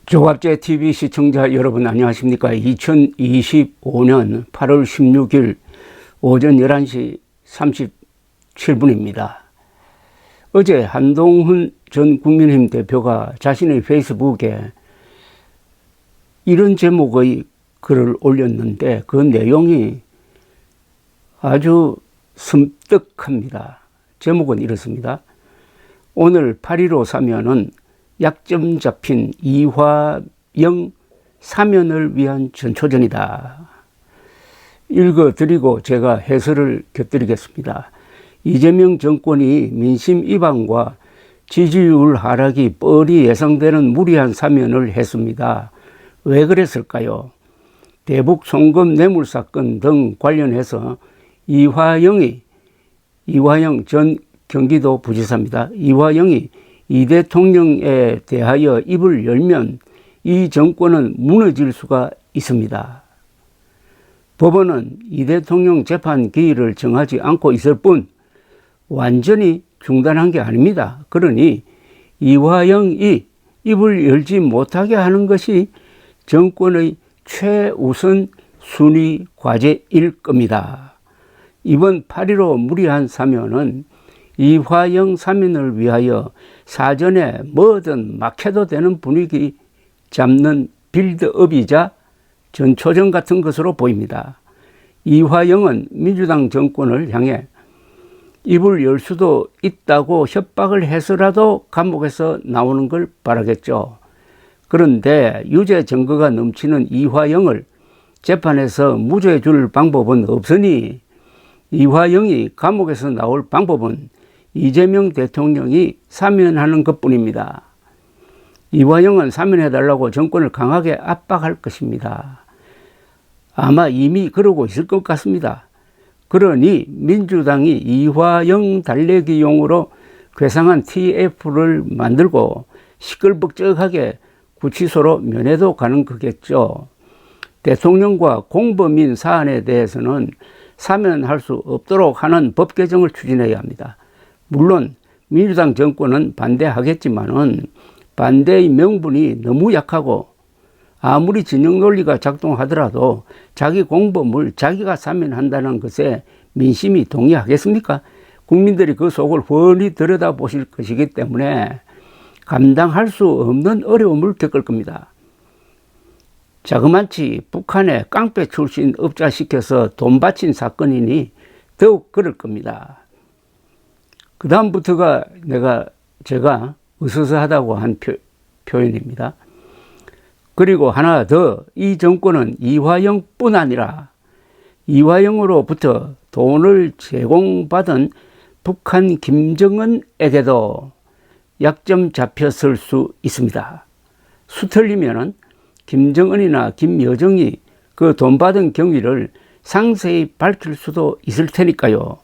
조갑제 TV 시청자 여러분 안녕하십니까. 2025년 8월 16일 오전 11시 37분입니다. 어제 한동훈 전 국민의힘 대표가 자신의 페이스북에 이런 제목의 글을 올렸는데 그 내용이 아주 섬뜩합니다. 제목은 이렇습니다. 오늘 8.15 사면은 약점 잡힌 이화영 사면을 위한 전초전이다. 읽어드리고 제가 해설을 곁들이겠습니다. 이재명 정권이 민심 이방과 지지율 하락이 뻔히 예상되는 무리한 사면을 했습니다. 왜 그랬을까요? 대북 송금 뇌물 사건 등 관련해서 이화영 전 경기도 부지사입니다. 이화영이 이 대통령에 대하여 입을 열면 이 정권은 무너질 수가 있습니다. 법원은 이 대통령 재판 기일을 정하지 않고 있을 뿐 완전히 중단한 게 아닙니다. 그러니 이화영이 입을 열지 못하게 하는 것이 정권의 최우선 순위 과제일 겁니다. 이번 8.15 무리한 사면은 이화영 사면을 위하여 사전에 뭐든 막 해도 되는 분위기 잡는 빌드업이자 전초전 같은 것으로 보입니다. 이화영은 민주당 정권을 향해 입을 열 수도 있다고 협박을 해서라도 감옥에서 나오는 걸 바라겠죠. 그런데 유죄 증거가 넘치는 이화영을 재판에서 무죄 줄 방법은 없으니 이화영이 감옥에서 나올 방법은 이재명 대통령이 사면하는 것뿐입니다. 이화영은 사면해달라고 정권을 강하게 압박할 것입니다. 아마 이미 그러고 있을 것 같습니다. 그러니 민주당이 이화영 달래기용으로 괴상한 TF를 만들고 시끌벅적하게 구치소로 면회도 가는 거겠죠. 대통령과 공범인 사안에 대해서는 사면할 수 없도록 하는 법 개정을 추진해야 합니다. 물론 민주당 정권은 반대하겠지만은 반대의 명분이 너무 약하고 아무리 진영 논리가 작동하더라도 자기 공범을 자기가 사면한다는 것에 민심이 동의하겠습니까? 국민들이 그 속을 훤히 들여다보실 것이기 때문에 감당할 수 없는 어려움을 겪을 겁니다. 자그마치 북한에 깡패 출신 업자시켜서 돈 바친 사건이니 더욱 그럴 겁니다. 그 다음부터가 제가 으스스하다고 한 표현입니다. 그리고 하나 더, 이 정권은 이화영뿐 아니라 이화영으로부터 돈을 제공받은 북한 김정은에게도 약점 잡혔을 수 있습니다. 수틀리면은 김정은이나 김여정이 그 돈 받은 경위를 상세히 밝힐 수도 있을 테니까요.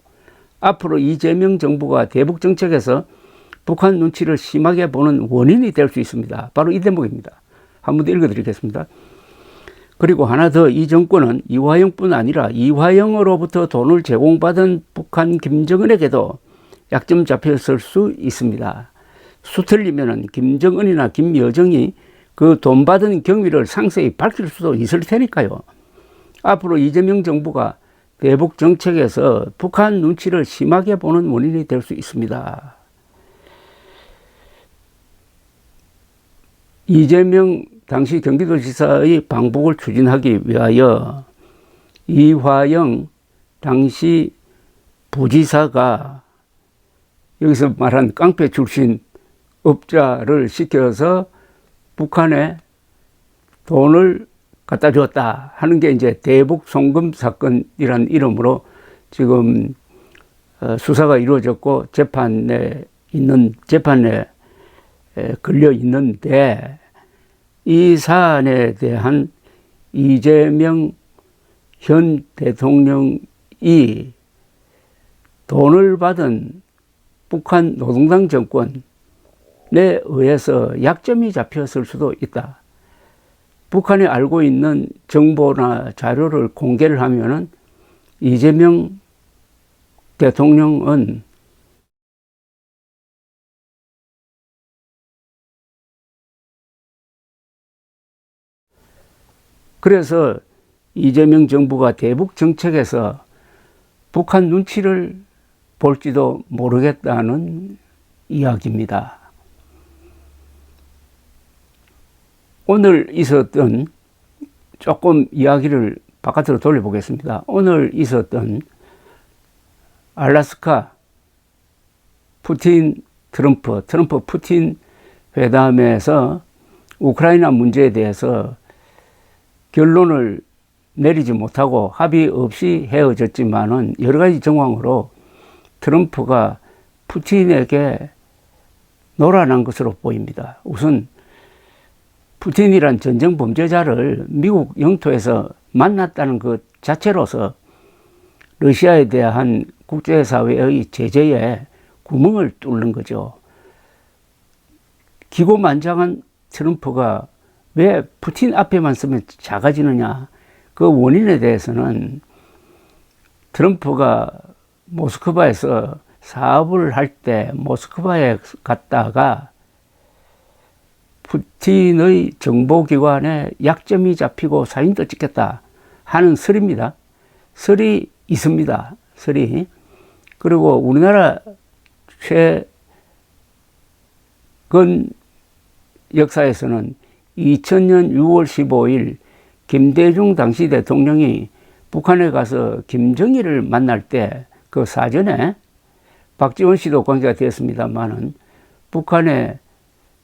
앞으로 이재명 정부가 대북 정책에서 북한 눈치를 심하게 보는 원인이 될 수 있습니다. 바로 이 대목입니다. 한 번 더 읽어드리겠습니다. 그리고 하나 더, 이 정권은 이화영뿐 아니라 이화영으로부터 돈을 제공받은 북한 김정은에게도 약점 잡혔을 수 있습니다. 수틀리면은 김정은이나 김여정이 그 돈 받은 경위를 상세히 밝힐 수도 있을 테니까요. 앞으로 이재명 정부가 대북 정책에서 북한 눈치를 심하게 보는 원인이 될 수 있습니다. 이재명 당시 경기도지사의 방북을 추진하기 위하여 이화영 당시 부지사가 여기서 말한 깡패 출신 업자를 시켜서 북한에 돈을 갖다 줬다 하는 게 이제 대북 송금 사건이라는 이름으로 지금 수사가 이루어졌고 재판에 걸려 있는데, 이 사안에 대한 이재명 현 대통령이 돈을 받은 북한 노동당 정권에 의해서 약점이 잡혔을 수도 있다. 북한이 알고 있는 정보나 자료를 공개를 하면은 이재명 대통령은 그래서 이재명 정부가 대북 정책에서 북한 눈치를 볼지도 모르겠다는 이야기입니다. 오늘 있었던, 조금 이야기를 바깥으로 돌려보겠습니다. 오늘 있었던 알래스카 트럼프 푸틴 회담에서 우크라이나 문제에 대해서 결론을 내리지 못하고 합의 없이 헤어졌지만은 여러 가지 정황으로 트럼프가 푸틴에게 놀아난 것으로 보입니다. 우선 푸틴이란 전쟁 범죄자를 미국 영토에서 만났다는 것 자체로서 러시아에 대한 국제사회의 제재에 구멍을 뚫는 거죠. 기고만장한 트럼프가 왜 푸틴 앞에만 서면 작아지느냐, 그 원인에 대해서는 트럼프가 모스크바에서 사업을 할 때 모스크바에 갔다가 푸틴의 정보기관에 약점이 잡히고 사진도 찍혔다 하는 설입니다. 설이 있습니다. 설이. 그리고 우리나라 최근 역사에서는 2000년 6월 15일 김대중 당시 대통령이 북한에 가서 김정일을 만날 때 그 사전에 박지원 씨도 관계가 되었습니다만은 북한에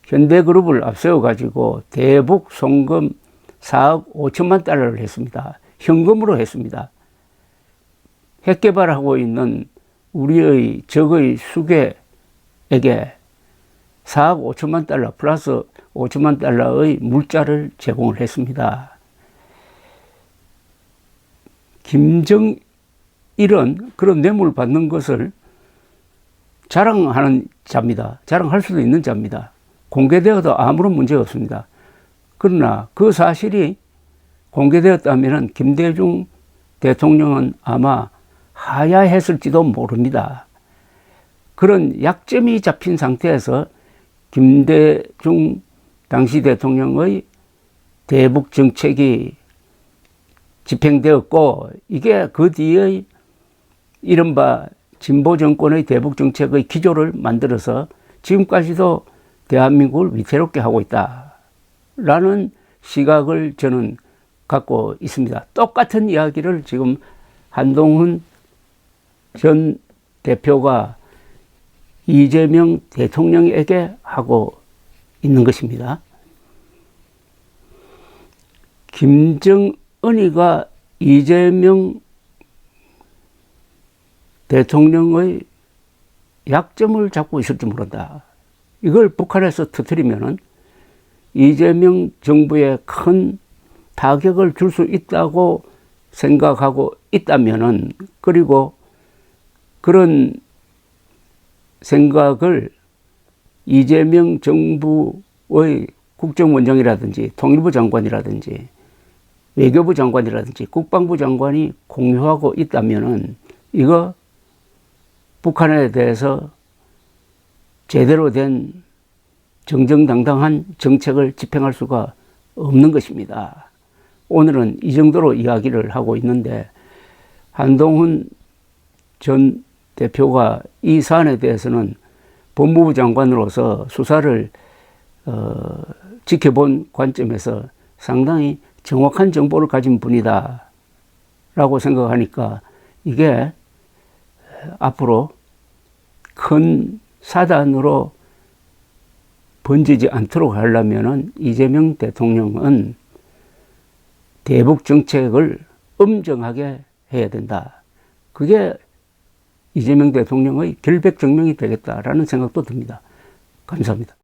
현대그룹을 앞세워가지고 대북 송금 4억 5천만 달러를 했습니다. 현금으로 했습니다. 핵 개발하고 있는 우리의 적의 수계에게 4억 5천만 달러 플러스 5천만 달러의 물자를 제공을 했습니다. 김정일은 그런 뇌물 받는 것을 자랑하는 자입니다. 자랑할 수도 있는 자입니다. 공개되어도 아무런 문제가 없습니다. 그러나 그 사실이 공개되었다면 김대중 대통령은 아마 하야했을지도 모릅니다. 그런 약점이 잡힌 상태에서 김대중 당시 대통령의 대북 정책이 집행되었고, 이게 그 뒤의 이른바 진보 정권의 대북 정책의 기조를 만들어서 지금까지도 대한민국을 위태롭게 하고 있다라는 시각을 저는 갖고 있습니다. 똑같은 이야기를 지금 한동훈 전 대표가 이재명 대통령에게 하고 있는 것입니다. 김정은이가 이재명 대통령의 약점을 잡고 있을지 모른다. 이걸 북한에서 터뜨리면은 이재명 정부에 큰 타격을 줄 수 있다고 생각하고 있다면은, 그리고 그런 생각을 이재명 정부의 국정원장이라든지 통일부 장관이라든지 외교부 장관이라든지 국방부 장관이 공유하고 있다면은 이거 북한에 대해서 제대로 된 정정당당한 정책을 집행할 수가 없는 것입니다. 오늘은 이 정도로 이야기를 하고 있는데, 한동훈 전 대표가 이 사안에 대해서는 법무부 장관으로서 수사를 지켜본 관점에서 상당히 정확한 정보를 가진 분이다 라고 생각하니까 이게 앞으로 큰 사단으로 번지지 않도록 하려면은 이재명 대통령은 대북 정책을 엄정하게 해야 된다. 그게 이재명 대통령의 결백증명이 되겠다라는 생각도 듭니다. 감사합니다.